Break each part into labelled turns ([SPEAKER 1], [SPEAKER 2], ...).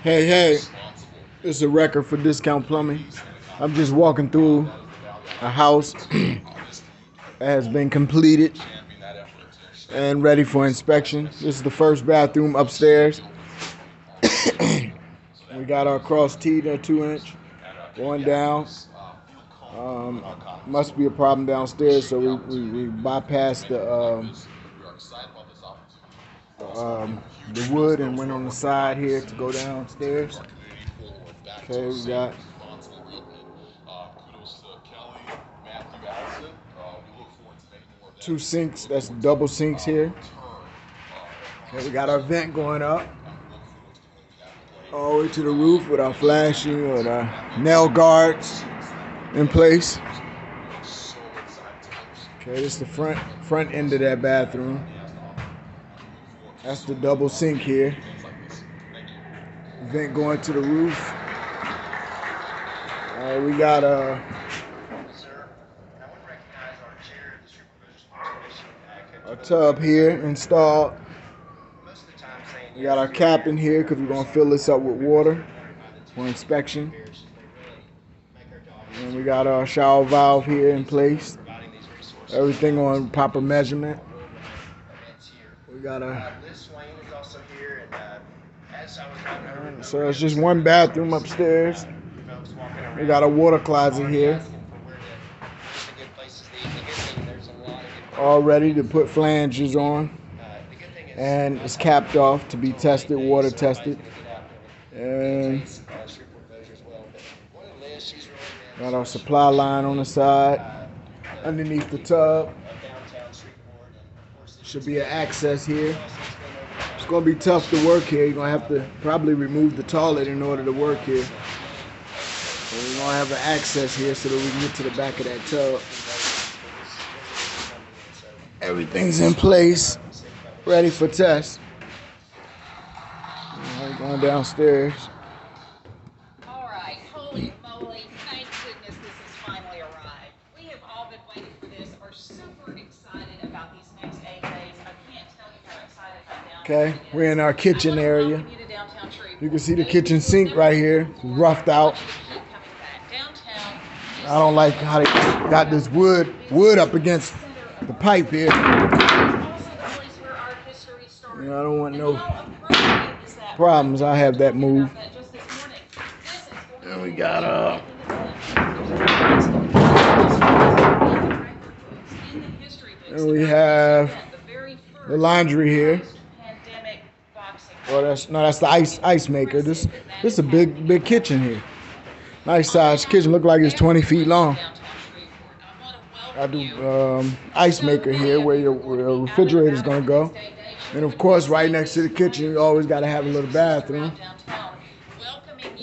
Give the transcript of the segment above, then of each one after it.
[SPEAKER 1] Hey, hey, it's a record for Discount Plumbing. I'm just walking through a house that has been completed and ready for inspection. This is the first bathroom upstairs. We got our cross T there, 2 inch, going down. Um, must be a problem downstairs, so we bypassed the wood and went on the side here to go downstairs. Okay, we got two sinks, that's double sinks here. Okay, we got our vent going up all the way to the roof with our flashing or the nail guards in place. Okay, this is the front end of that bathroom. That's the double sink here. Vent going to the roof. We got a tub here installed. We got our cap in here because we're going to fill this up with water for inspection. And we got our shower valve here in place. Everything on proper measurement. We got so it's just one bathroom upstairs. We got a water closet here, all ready to put flanges on, and it's capped off to be tested, water tested. And got our supply line on the side. Underneath the tub should be an access here. It's going to be tough to work here. You're going to have to probably remove the toilet in order to work here. So we're going to have an access here so that we can get to the back of that tub. Everything's in place, ready for test. Going downstairs.
[SPEAKER 2] All right, holy moly, thank goodness this has finally arrived. We have all been waiting for this, are super excited about these next 8 days. I can't tell you how excited I am.
[SPEAKER 1] Okay, we're in our kitchen area. You can see the kitchen sink right here, roughed out. I don't like how they got this wood up against the pipe here. I don't want no problems. I have that move. And we got and we have the laundry here. Oh, that's the ice maker. This is a big kitchen here. Nice size kitchen. Look like it's 20 feet long. I do ice maker here where your refrigerator is gonna go. And of course, right next to the kitchen, you always got to have a little bathroom.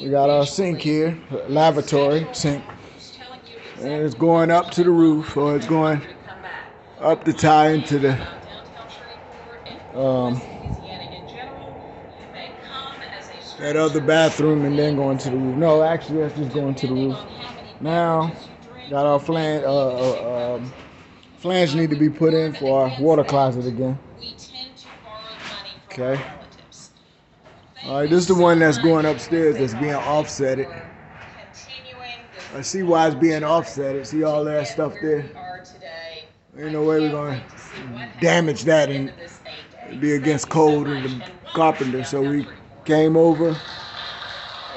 [SPEAKER 1] We got our sink here, lavatory sink. And it's going up to the roof, or it's going up to tie into the that other bathroom and then going to the roof. No, actually, that's just going to the roof. Now, got our flange need to be put in for our water closet again. Okay. All right, this is the one that's going upstairs that's being offsetted. I see why it's being offsetted. See all that stuff there? Ain't no way we're going to damage that and be against code of the carpenter. So we came over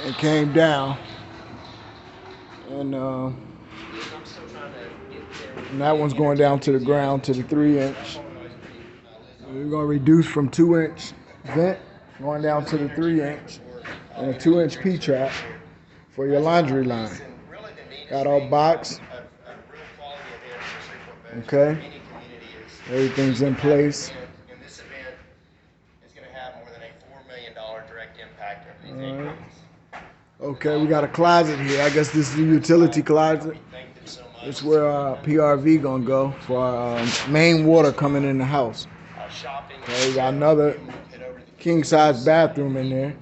[SPEAKER 1] and came down. And that one's going down to the ground to the 3-inch. We're going to reduce from 2-inch vent going down to the 3-inch and a 2-inch P-trap for your laundry line. Got our box. Okay. Everything's in place. All right. Okay, we got a closet here. I guess this is the utility closet. It's where our PRV gonna go for our main water coming in the house. Okay, we got another king size bathroom in there.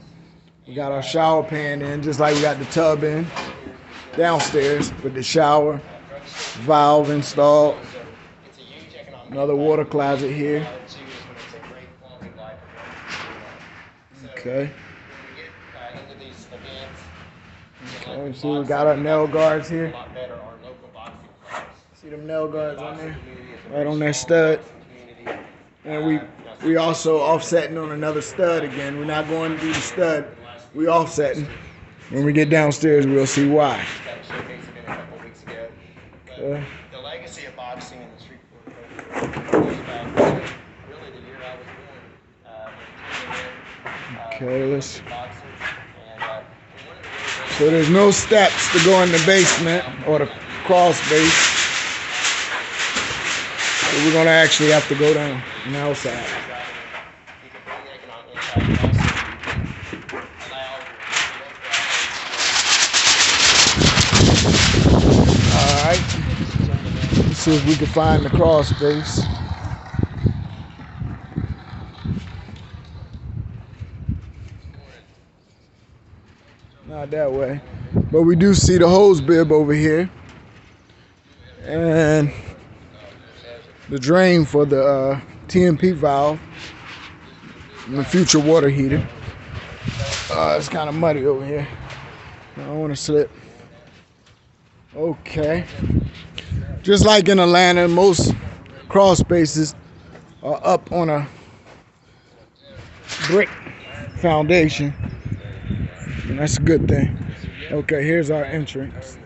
[SPEAKER 1] We got our shower pan in, just like we got the tub in downstairs with the shower valve installed. Another water closet here. Okay. Okay, see, we got our nail guards here. See them nail guards on there? Right on that stud. And we also offsetting on another stud again. We're not going to do the stud. We offsetting. When we get downstairs, we'll see why.
[SPEAKER 3] The legacy of boxing in the street sport goes back to really the year I was born.
[SPEAKER 1] Okay, let's. So there's no steps to go in the basement or the crawl space. So we're gonna actually have to go down on the outside. Alright. Let's see if we can find the crawl space. Not that way. But we do see the hose bib over here. And the drain for the TMP valve and the future water heater. It's kind of muddy over here. I don't want to slip. Okay. Just like in Atlanta, most crawl spaces are up on a brick foundation. And that's a good thing. Okay, here's our entrance.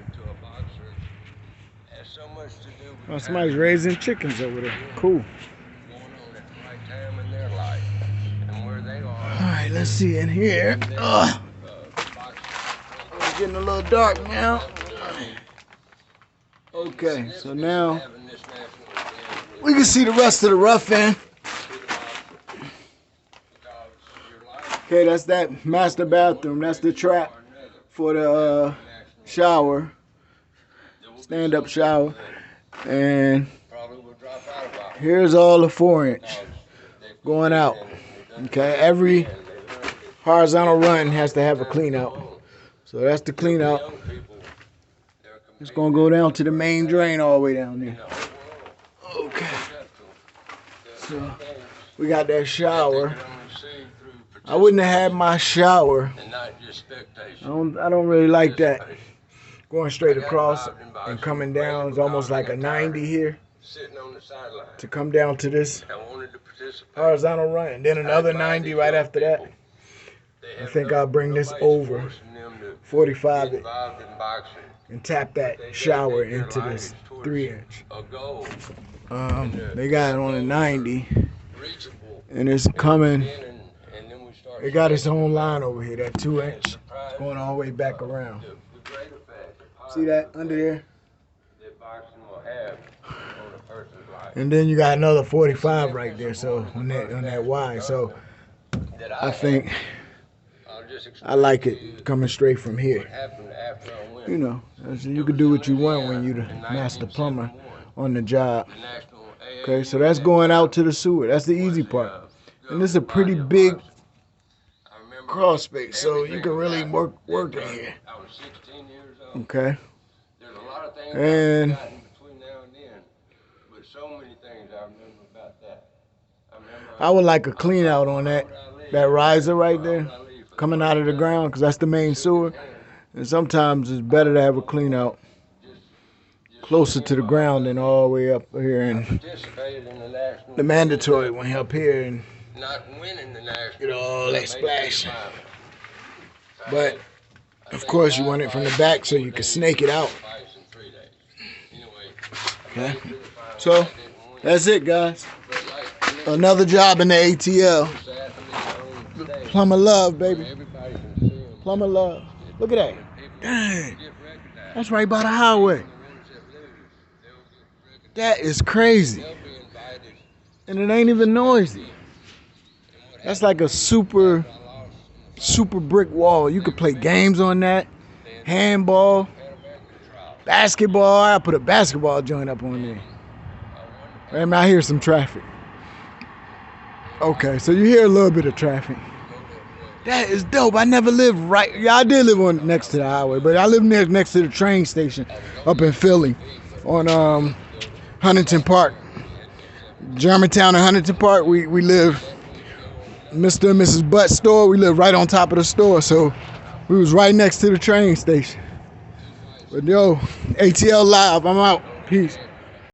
[SPEAKER 1] Oh, somebody's raising chickens over there. Cool. Alright, let's see in here. It's getting a little dark now. Okay, so now we can see the rest of the rough end. Okay, that's that master bathroom. That's the trap for the shower, stand-up shower. And here's all the 4-inch going out. Okay, every horizontal run has to have a clean out. So that's the clean out. It's gonna go down to the main drain all the way down there. Okay. So we got that shower. I wouldn't have had my shower. I don't really like that. Going straight across and coming down is almost like a 90 here. To come down to this horizontal run and then another 90 right after that. I think I'll bring this over 45 it and tap that shower into this 3-inch. They got it on a 90 and it's coming. It got its own line over here, that 2-inch going all the way back around. See that under there? And then you got another 45 right there, so on that Y. So I think I like it coming straight from here. You know, you can do what you want when you're the master plumber on the job. Okay, so that's going out to the sewer. That's the easy part. And this is a pretty big crawl space, so you can really work in here. Okay. And I would like a clean out on that riser right there coming out of the ground, because that's the main sewer. And sometimes it's better to have a clean out closer to the ground than all the way up here, and the mandatory one up here and get all that splash. But of course you want it from the back so you can snake it out. Okay, so that's it, guys. Another job in the ATL. Plumber love, baby. Plumber love. Look at that. Dang. That's right by the highway. That is crazy. And it ain't even noisy. That's like a super brick wall. You could play games on that. Handball. Basketball. I put a basketball joint up on there. Man, I hear some traffic. Okay, so you hear a little bit of traffic. That is dope. I never lived right. Yeah, I did live on next to the highway, but I live next to the train station up in Philly on Huntington Park. Germantown and Huntington Park, we live, Mr. and Mrs. Butt's store, we live right on top of the store. So We was right next to the train station. But yo, ATL Live, I'm out. Peace.